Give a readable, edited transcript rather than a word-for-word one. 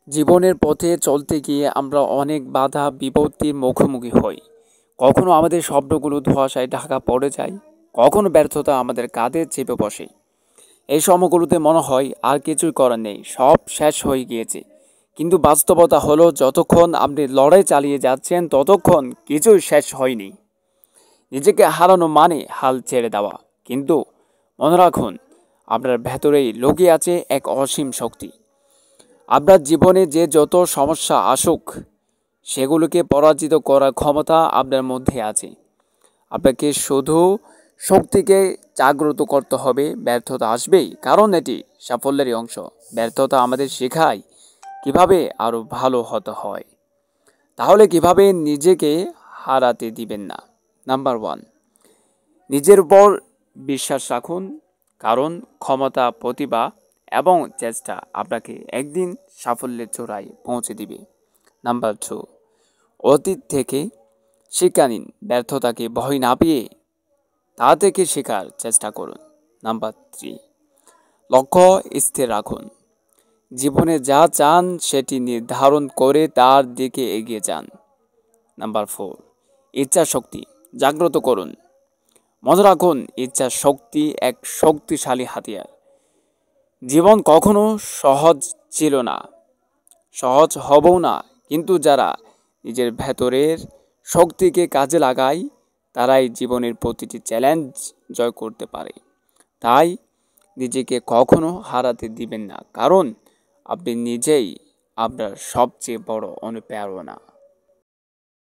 জীবনের পথে চলতে গিয়ে আমরা অনেক বাধা বিপত্তির মুখোমুখি হই। কখনো আমাদের স্বপ্নগুলো ধোঁয়াশায় ঢাকা পড়ে যায়, কখনো ব্যর্থতা আমাদের কাঁধে চেপে বসে। এই সময়গুলোতে মনে হয় আর কিছুই করার নেই, সব শেষ হয়ে গিয়েছে। কিন্তু বাস্তবতা হলো, যতক্ষণ আপনি লড়াই চালিয়ে যাচ্ছেন ততক্ষণ কিছুই শেষ হয়নি। নিজেকে হারানো মানে হাল ছেড়ে দেওয়া, কিন্তু মনে রাখুন, আপনার ভেতরেই লুকিয়ে আছে এক অসীম শক্তি। আপনার জীবনে যে যত সমস্যা আসুক, সেগুলোকে পরাজিত করার ক্ষমতা আপনার মধ্যে আছে। আপনাকে শুধু শক্তিকে জাগ্রত করতে হবে। ব্যর্থতা আসবেই, কারণ এটি সাফল্যেরই অংশ। ব্যর্থতা আমাদের শেখায় কিভাবে আরও ভালো হতে হয়। তাহলে কিভাবে নিজেকে হারাতে দিবেন না? নাম্বার ওয়ান, নিজের উপর বিশ্বাস রাখুন, কারণ ক্ষমতা, প্রতিভা এবং চেষ্টা আপনাকে একদিন সাফল্যের চূড়ায় পৌঁছে দিবে। নাম্বার টু, অতীত থেকে শিক্ষা নিন। ব্যর্থতাকে ভয় না পেয়ে তা থেকে শেখার চেষ্টা করুন। নাম্বার থ্রি, লক্ষ্য স্থির রাখুন। জীবনে যা চান সেটি নির্ধারণ করে তার দিকে এগিয়ে যান। নাম্বার ফোর, ইচ্ছা শক্তি জাগ্রত করুন। মনে রাখুন, ইচ্ছা শক্তি এক শক্তিশালী হাতিয়ার। জীবন কখনো সহজ ছিল না, সহজ হবও না, কিন্তু যারা নিজের ভেতরের শক্তিকে কাজে লাগায় তারাই জীবনের প্রতিটি চ্যালেঞ্জ জয় করতে পারে। তাই নিজেকে কখনো হারাতে দিবেন না, কারণ আপনি নিজেই আপনার সবচেয়ে বড় অনুপ্রেরণা।